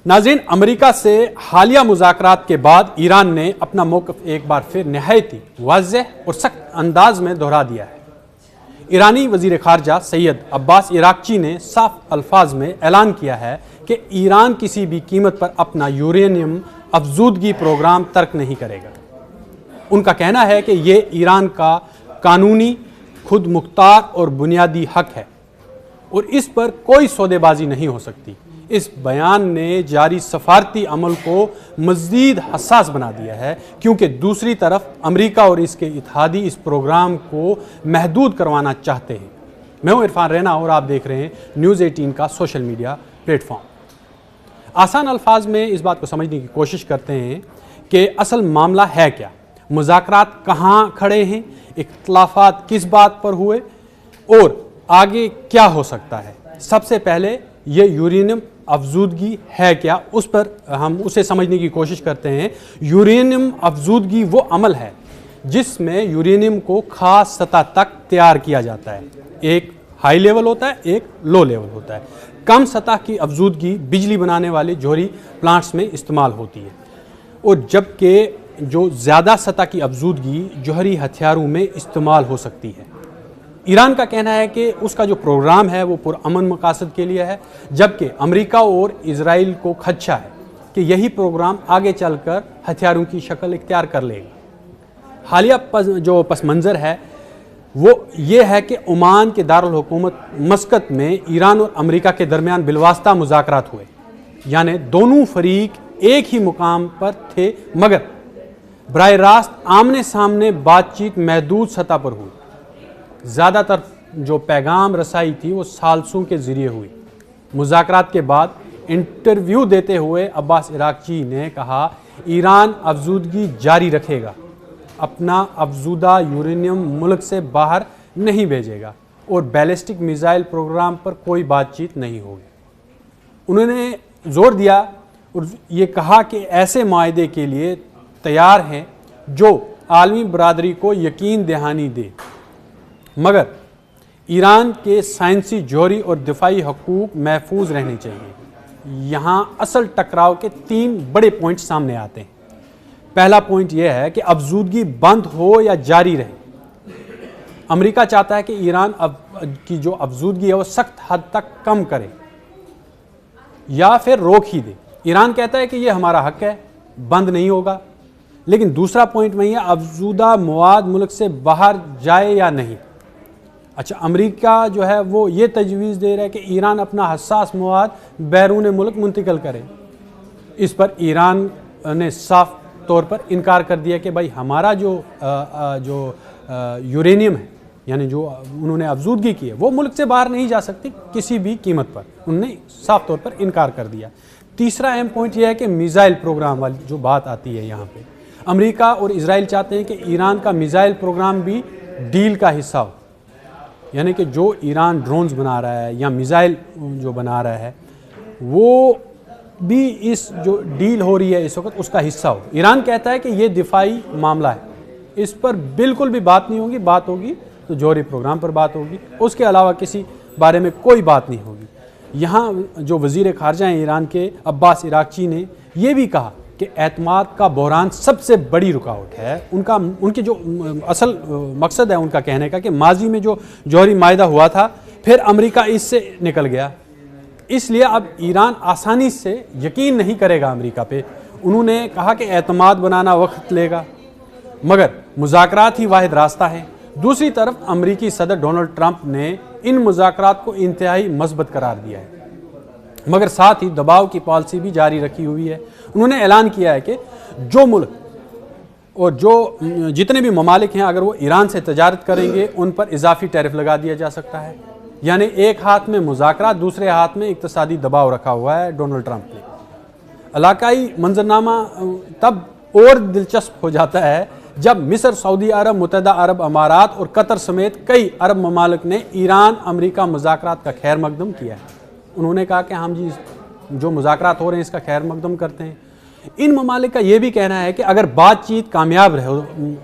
ناظرین، امریکہ سے حالیہ مذاکرات کے بعد ایران نے اپنا موقف ایک بار پھر نہایت واضح اور سخت انداز میں دہرا دیا ہے۔ ایرانی وزیر خارجہ سید عباس عراقچی نے صاف الفاظ میں اعلان کیا ہے کہ ایران کسی بھی قیمت پر اپنا یورینیم افزودگی پروگرام ترک نہیں کرے گا۔ ان کا کہنا ہے کہ یہ ایران کا قانونی خود مختار اور بنیادی حق ہے اور اس پر کوئی سودے بازی نہیں ہو سکتی۔ اس بیان نے جاری سفارتی عمل کو مزید حساس بنا دیا ہے، کیونکہ دوسری طرف امریکہ اور اس کے اتحادی اس پروگرام کو محدود کروانا چاہتے ہیں۔ میں ہوں عرفان رینا اور آپ دیکھ رہے ہیں نیوز 18 کا سوشل میڈیا پلیٹ فارم۔ آسان الفاظ میں اس بات کو سمجھنے کی کوشش کرتے ہیں کہ اصل معاملہ ہے کیا، مذاکرات کہاں کھڑے ہیں، اختلافات کس بات پر ہوئے اور آگے کیا ہو سکتا ہے۔ سب سے پہلے یہ یورینیم افزودگی ہے کیا، اس پر ہم اسے سمجھنے کی کوشش کرتے ہیں۔ یورینیم افزودگی وہ عمل ہے جس میں یورینیم کو خاص سطح تک تیار کیا جاتا ہے۔ ایک ہائی لیول ہوتا ہے، ایک لو لیول ہوتا ہے۔ کم سطح کی افزودگی بجلی بنانے والے جوہری پلانٹس میں استعمال ہوتی ہے، اور جبکہ جو زیادہ سطح کی افزودگی جوہری ہتھیاروں میں استعمال ہو سکتی ہے۔ ایران کا کہنا ہے کہ اس کا جو پروگرام ہے وہ پرامن مقاصد کے لیے ہے، جبکہ امریکہ اور اسرائیل کو خدشہ ہے کہ یہی پروگرام آگے چل کر ہتھیاروں کی شکل اختیار کر لے گا۔ حالیہ جو پس منظر ہے وہ یہ ہے کہ عمان کے دارالحکومت مسقط میں ایران اور امریکہ کے درمیان بالواسطہ مذاکرات ہوئے، یعنی دونوں فریق ایک ہی مقام پر تھے، مگر براہ راست آمنے سامنے بات چیت محدود سطح پر ہوئی۔ زیادہ تر جو پیغام رسائی تھی وہ ثالثوں کے ذریعے ہوئی۔ مذاکرات کے بعد انٹرویو دیتے ہوئے عباس عراقچی نے کہا، ایران افزودگی جاری رکھے گا، اپنا افزودہ یورینیم ملک سے باہر نہیں بھیجے گا اور بیلسٹک میزائل پروگرام پر کوئی بات چیت نہیں ہوگی۔ انہوں نے زور دیا اور یہ کہا کہ ایسے معاہدے کے لیے تیار ہیں جو عالمی برادری کو یقین دہانی دے، مگر ایران کے سائنسی، جوہری اور دفاعی حقوق محفوظ رہنے چاہیے۔ یہاں اصل ٹکراؤ کے 3 بڑے پوائنٹ سامنے آتے ہیں۔ پہلا پوائنٹ یہ ہے کہ افزودگی بند ہو یا جاری رہے۔ امریکہ چاہتا ہے کہ ایران کی جو افزودگی ہے وہ سخت حد تک کم کرے یا پھر روک ہی دے۔ ایران کہتا ہے کہ یہ ہمارا حق ہے، بند نہیں ہوگا۔ لیکن دوسرا پوائنٹ وہی ہے، افزودہ مواد ملک سے باہر جائے یا نہیں۔ اچھا، امریکہ جو ہے وہ یہ تجویز دے رہا ہے کہ ایران اپنا حساس مواد بیرون ملک منتقل کرے۔ اس پر ایران نے صاف طور پر انکار کر دیا کہ بھائی ہمارا جو یورینیم ہے، یعنی جو انہوں نے افزودگی کی ہے، وہ ملک سے باہر نہیں جا سکتی کسی بھی قیمت پر۔ انہوں نے صاف طور پر انکار کر دیا۔ تیسرا اہم پوائنٹ یہ ہے کہ میزائل پروگرام والی جو بات آتی ہے یہاں پہ، امریکہ اور اسرائیل چاہتے ہیں کہ ایران کا میزائل پروگرام بھی ڈیل کا حصہ ہو، یعنی کہ جو ایران ڈرونز بنا رہا ہے یا میزائل جو بنا رہا ہے وہ بھی اس جو ڈیل ہو رہی ہے اس وقت اس کا حصہ ہو۔ ایران کہتا ہے کہ یہ دفاعی معاملہ ہے، اس پر بالکل بھی بات نہیں ہوگی، بات ہوگی تو جوہری پروگرام پر بات ہوگی، اس کے علاوہ کسی بارے میں کوئی بات نہیں ہوگی۔ یہاں جو وزیر خارجہ ہیں ایران کے عباس عراقچی نے یہ بھی کہا کہ اعتماد کا بحران سب سے بڑی رکاوٹ ہے۔ ان کے جو اصل مقصد ہے ان کا کہنے کا کہ ماضی میں جو جوہری معاہدہ ہوا تھا پھر امریکہ اس سے نکل گیا، اس لیے اب ایران آسانی سے یقین نہیں کرے گا امریکہ پہ۔ انہوں نے کہا کہ اعتماد بنانا وقت لے گا، مگر مذاکرات ہی واحد راستہ ہے۔ دوسری طرف امریکی صدر ڈونلڈ ٹرمپ نے ان مذاکرات کو انتہائی مثبت قرار دیا ہے، مگر ساتھ ہی دباؤ کی پالیسی بھی جاری رکھی ہوئی ہے۔ انہوں نے اعلان کیا ہے کہ جو ملک اور جتنے بھی ممالک ہیں اگر وہ ایران سے تجارت کریں گے ان پر اضافی ٹیرف لگا دیا جا سکتا ہے۔ یعنی ایک ہاتھ میں مذاکرات، دوسرے ہاتھ میں اقتصادی دباؤ رکھا ہوا ہے ڈونلڈ ٹرمپ نے۔ علاقائی منظرنامہ تب اور دلچسپ ہو جاتا ہے جب مصر، سعودی عرب، متحدہ عرب امارات اور قطر سمیت کئی عرب ممالک نے ایران امریکہ مذاکرات کا خیر مقدم کیا ہے۔ انہوں نے کہا کہ ہم جی جو مذاکرات ہو رہے ہیں اس کا خیر مقدم کرتے ہیں۔ ان ممالک کا یہ بھی کہنا ہے کہ اگر بات چیت کامیاب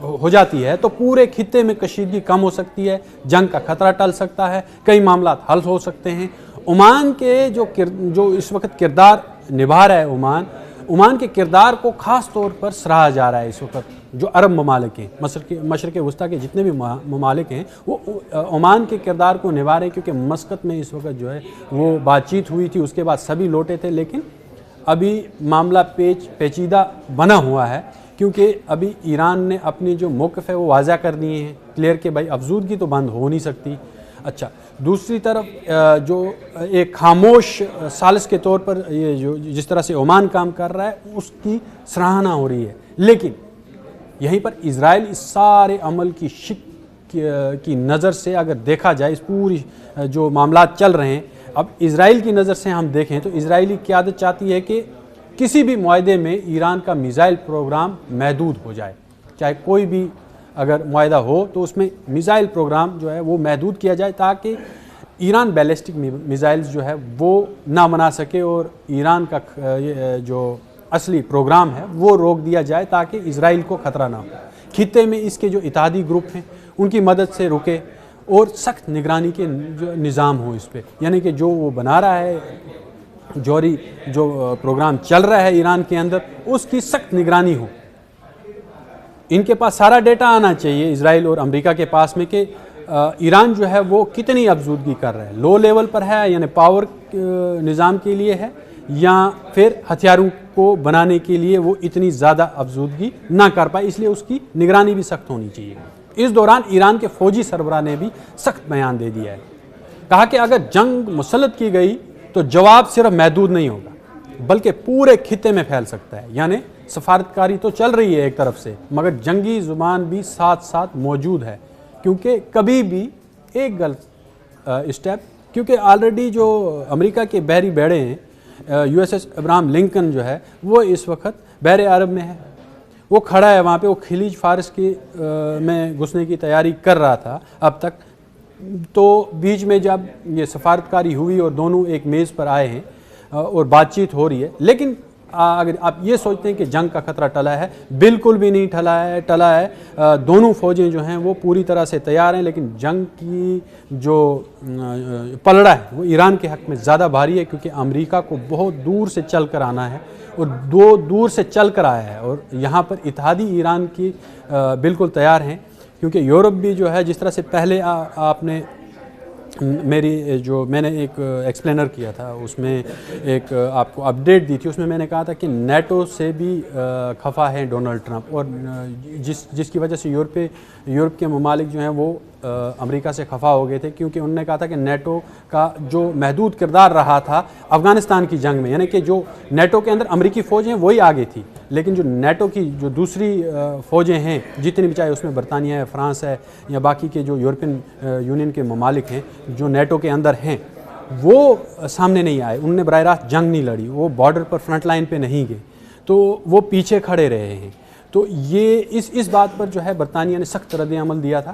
ہو جاتی ہے تو پورے خطے میں کشیدگی کم ہو سکتی ہے، جنگ کا خطرہ ٹل سکتا ہے، کئی معاملات حل ہو سکتے ہیں۔ عمان کے جو اس وقت کردار نبھا رہا ہے عمان کے کردار کو خاص طور پر سراہا جا رہا ہے اس وقت. جو عرب ممالک ہیں، مشرق وسطیٰ کے جتنے بھی ممالک ہیں، وہ عمان کے کردار کو نبھا رہے ہیں، کیونکہ مسقط میں اس وقت جو ہے وہ بات چیت ہوئی تھی، اس کے بعد سبھی لوٹے تھے، لیکن ابھی معاملہ پیچیدہ بنا ہوا ہے، کیونکہ ابھی ایران نے اپنی جو موقف ہے وہ واضح کر دیے ہیں کلیئر کہ بھائی افزودگی تو بند ہو نہیں سکتی. اچھا، دوسری طرف جو ایک خاموش ثالث کے طور پر یہ جو جس طرح سے عمان کام کر رہا ہے اس کی سراہنا ہو رہی ہے، لیکن یہیں پر اسرائیل اس سارے عمل کی شک کی نظر سے اگر دیکھا جائے، اس پوری جو معاملات چل رہے ہیں، اب اسرائیل کی نظر سے ہم دیکھیں تو اسرائیلی قیادت چاہتی ہے کہ کسی بھی معاہدے میں ایران کا میزائل پروگرام محدود ہو جائے، چاہے کوئی بھی اگر معاہدہ ہو تو اس میں میزائل پروگرام جو ہے وہ محدود کیا جائے، تاکہ ایران بیلسٹک میزائلز جو ہے وہ نہ بنا سکے اور ایران کا جو اصلی پروگرام ہے وہ روک دیا جائے، تاکہ اسرائیل کو خطرہ نہ ہو. خطے میں اس کے جو اتحادی گروپ ہیں ان کی مدد سے رکے اور سخت نگرانی کے جو نظام ہو اس پہ، یعنی کہ جو وہ بنا رہا ہے جوہری جو پروگرام چل رہا ہے ایران کے اندر، اس کی سخت نگرانی ہو. ان کے پاس سارا ڈیٹا آنا چاہیے اسرائیل اور امریکہ کے پاس میں کہ ایران جو ہے وہ کتنی افزودگی کر رہا ہے، لو لیول پر ہے یعنی پاور نظام کے لیے ہے، یا پھر ہتھیاروں کو بنانے کے لیے وہ اتنی زیادہ افزودگی نہ کر پائے، اس لیے اس کی نگرانی بھی سخت ہونی چاہیے. اس دوران ایران کے فوجی سربراہ نے بھی سخت بیان دے دیا ہے، کہا کہ اگر جنگ مسلط کی گئی تو جواب صرف محدود نہیں ہوگا بلکہ پورے خطے میں پھیل سکتا ہے. یعنی سفارتکاری تو چل رہی ہے ایک طرف سے، مگر جنگی زبان بھی ساتھ ساتھ موجود ہے، کیونکہ کبھی بھی ایک غلط اسٹیپ، کیونکہ آلریڈی جو امریکہ کے بحری بیڑے ہیں USS ابراہم لنکن جو ہے وہ اس وقت بحر عرب میں ہے، وہ کھڑا ہے وہاں پہ، وہ خلیج فارس کی میں گھسنے کی تیاری کر رہا تھا اب تک. تو بیچ میں جب یہ سفارتکاری ہوئی اور دونوں ایک میز پر آئے ہیں اور بات چیت ہو رہی ہے، لیکن اگر آپ یہ سوچتے ہیں کہ جنگ کا خطرہ ٹلا ہے، بالکل بھی نہیں ٹلا ہے. دونوں فوجیں جو ہیں وہ پوری طرح سے تیار ہیں، لیکن جنگ کی جو پلڑا ہے وہ ایران کے حق میں زیادہ بھاری ہے، کیونکہ امریکہ کو بہت دور سے چل کر آنا ہے اور دور سے چل کر آیا ہے، اور یہاں پر اتحادی ایران کی بالکل تیار ہیں. کیونکہ یورپ بھی جو ہے جس طرح سے پہلے آپ نے میں نے ایک ایکسپلینر کیا تھا، اس میں ایک آپ کو اپڈیٹ دی تھی، اس میں میں نے کہا تھا کہ نیٹو سے بھی خفا ہے ڈونلڈ ٹرمپ، اور جس کی وجہ سے یورپ کے ممالک جو ہیں وہ امریکہ سے خفا ہو گئے تھے، کیونکہ انہوں نے کہا تھا کہ نیٹو کا جو محدود کردار رہا تھا افغانستان کی جنگ میں، یعنی کہ جو نیٹو کے اندر امریکی فوج ہیں وہی آگے تھی، لیکن جو نیٹو کی جو دوسری فوجیں ہیں جتنی بھی، چاہے اس میں برطانیہ ہے، فرانس ہے، یا باقی کے جو یورپین یونین کے ممالک ہیں جو نیٹو کے اندر ہیں، وہ سامنے نہیں آئے، انہوں نے براہ راست جنگ نہیں لڑی، وہ بارڈر پر فرنٹ لائن پہ نہیں گئے، تو وہ پیچھے کھڑے رہے ہیں. تو یہ اس بات پر جو ہے برطانیہ نے سخت رد عمل دیا تھا.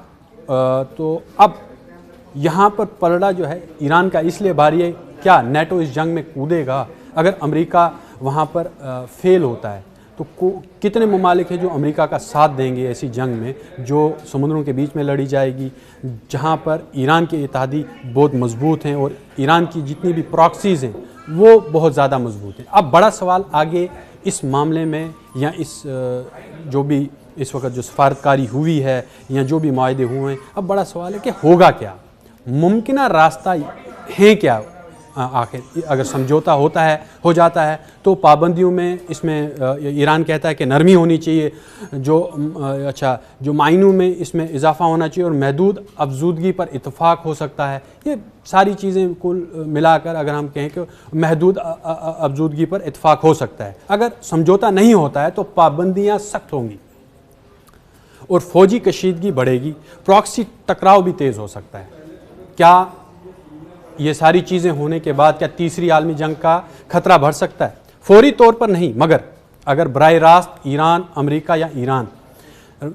تو اب یہاں پر پلڑا جو ہے ایران کا اس لیے بھاری ہے، کیا نیٹو اس جنگ میں کودے گا؟ اگر امریکہ وہاں پر فیل ہوتا ہے تو کتنے ممالک ہیں جو امریکہ کا ساتھ دیں گے ایسی جنگ میں جو سمندروں کے بیچ میں لڑی جائے گی، جہاں پر ایران کے اتحادی بہت مضبوط ہیں اور ایران کی جتنی بھی پراکسیز ہیں وہ بہت زیادہ مضبوط ہیں. اب بڑا سوال آگے اس معاملے میں، یا اس جو بھی اس وقت جو سفارتکاری ہوئی ہے یا جو بھی معاہدے ہوئے ہیں، اب بڑا سوال ہے کہ ہوگا کیا، ممکنہ راستہ ہیں کیا؟ آخر اگر سمجھوتا ہو جاتا ہے تو پابندیوں میں اس میں ایران کہتا ہے کہ نرمی ہونی چاہیے، جو معینوں میں اس میں اضافہ ہونا چاہیے، اور محدود افزودگی پر اتفاق ہو سکتا ہے. یہ ساری چیزیں کل ملا کر اگر ہم کہیں کہ محدود افزودگی پر اتفاق ہو سکتا ہے. اگر سمجھوتا نہیں ہوتا ہے تو پابندیاں سخت ہوں گی اور فوجی کشیدگی بڑھے گی، پراکسی ٹکراؤ بھی تیز ہو سکتا ہے. کیا یہ ساری چیزیں ہونے کے بعد کیا تیسری عالمی جنگ کا خطرہ بڑھ سکتا ہے؟ فوری طور پر نہیں، مگر اگر براہ راست ایران امریکہ یا ایران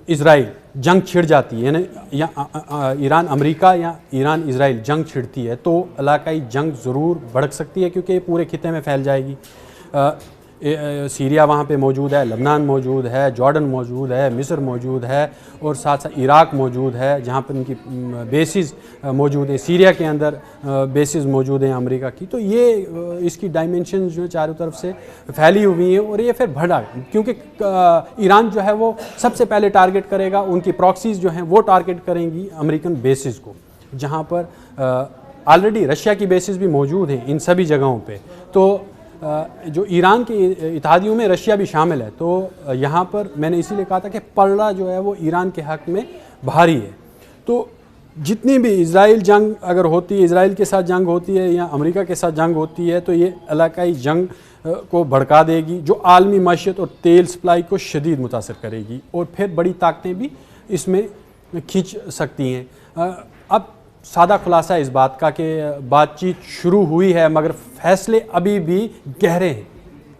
اسرائیل جنگ چھڑ جاتی ہے، یعنی یا ایران امریکہ یا ایران اسرائیل جنگ چھڑتی ہے، تو علاقائی جنگ ضرور بھڑک سکتی ہے، کیونکہ یہ پورے خطے میں پھیل جائے گی. سیریا وہاں پہ موجود ہے، لبنان موجود ہے، جارڈن موجود ہے، مصر موجود ہے، اور ساتھ ساتھ عراق موجود ہے جہاں پر ان کی بیسز موجود ہیں، سیریا کے اندر بیسز موجود ہیں امریکہ کی. تو یہ اس کی ڈائمنشن جو چاروں طرف سے پھیلی ہوئی ہیں، اور یہ پھر بڑھا کیونکہ ایران جو ہے وہ سب سے پہلے ٹارگٹ کرے گا، ان کی پراکسیز جو ہیں وہ ٹارگٹ کریں گی امریکن بیسز کو، جہاں پر آلریڈی رشیا کی بیسز بھی موجود ہیں ان سبھی جگہوں پہ. تو جو ایران کے اتحادیوں میں رشیا بھی شامل ہے، تو یہاں پر میں نے اسی لیے کہا تھا کہ پلڑا جو ہے وہ ایران کے حق میں بھاری ہے. تو جتنی بھی اسرائیل جنگ اگر ہوتی ہے، اسرائیل کے ساتھ جنگ ہوتی ہے یا امریکہ کے ساتھ جنگ ہوتی ہے، تو یہ علاقائی جنگ کو بھڑکا دے گی، جو عالمی معیشت اور تیل سپلائی کو شدید متاثر کرے گی، اور پھر بڑی طاقتیں بھی اس میں کھینچ سکتی ہیں. اب سادہ خلاصہ اس بات کا کہ بات چیت شروع ہوئی ہے، مگر فیصلے ابھی بھی گہرے ہیں.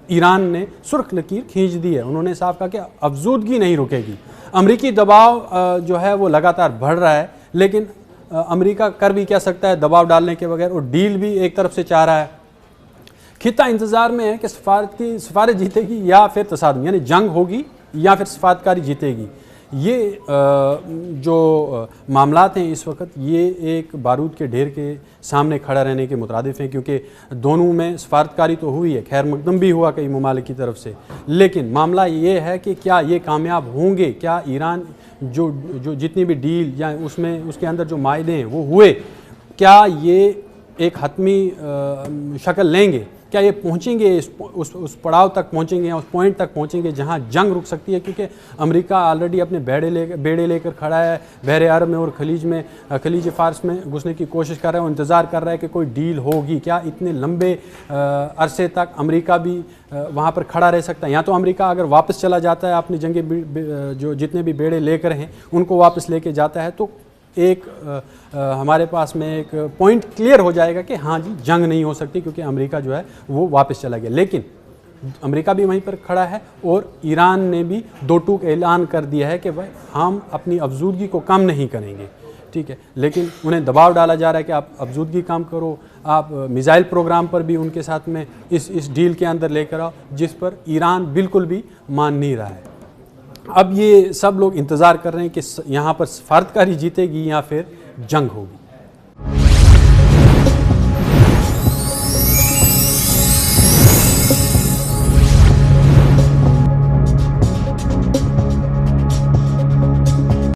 ایران نے سرخ لکیر کھینچ دی ہے، انہوں نے صاف کہا کہ افزودگی نہیں رکے گی. امریکی دباؤ جو ہے وہ لگاتار بڑھ رہا ہے، لیکن امریکہ کر بھی کیا سکتا ہے دباؤ ڈالنے کے بغیر، اور ڈیل بھی ایک طرف سے چاہ رہا ہے. خطہ انتظار میں ہے کہ سفارت جیتے گی یا پھر تصادم، یعنی جنگ ہوگی یا پھر سفارتکاری جیتے گی. یہ جو معاملات ہیں اس وقت یہ ایک بارود کے ڈھیر کے سامنے کھڑا رہنے کے مترادف ہیں، کیونکہ دونوں میں سفارتکاری تو ہوئی ہے، خیر مقدم بھی ہوا کئی ممالک کی طرف سے، لیکن معاملہ یہ ہے کہ کیا یہ کامیاب ہوں گے؟ کیا ایران جو جتنی بھی ڈیل یا اس کے اندر جو معاہدے ہیں وہ ہوئے، کیا یہ ایک حتمی شکل لیں گے؟ کیا یہ پہنچیں گے اس پڑاؤ تک پہنچیں گے، اس پوائنٹ تک پہنچیں گے جہاں جنگ رک سکتی ہے؟ کیونکہ امریکہ آلریڈی اپنے بیڑے لے کر کھڑا ہے بحر عرب میں اور خلیج فارس میں گھسنے کی کوشش کر رہا ہے، اور انتظار کر رہا ہے کہ کوئی ڈیل ہوگی. کیا اتنے لمبے عرصے تک امریکہ بھی وہاں پر کھڑا رہ سکتا ہے؟ یا تو امریکہ اگر واپس چلا جاتا ہے اپنے جنگی جو جتنے بھی بیڑے لے کر ہیں ان کو واپس لے کے جاتا ہے، تو ایک ہمارے پاس میں ایک پوائنٹ کلیئر ہو جائے گا کہ ہاں جی جنگ نہیں ہو سکتی، کیونکہ امریکہ جو ہے وہ واپس چلا گیا. لیکن امریکہ بھی وہیں پر کھڑا ہے، اور ایران نے بھی دو ٹوک اعلان کر دیا ہے کہ بھائی ہم اپنی افزودگی کو کم نہیں کریں گے. ٹھیک ہے، لیکن انہیں دباؤ ڈالا جا رہا ہے کہ آپ افزودگی کم کرو، آپ میزائل پروگرام پر بھی ان کے ساتھ میں اس ڈیل کے اندر لے کر آؤ، جس پر ایران بالکل بھی مان نہیں رہا ہے. اب یہ سب لوگ انتظار کر رہے ہیں کہ یہاں پر سفارتکاری جیتے گی یا پھر جنگ ہوگی.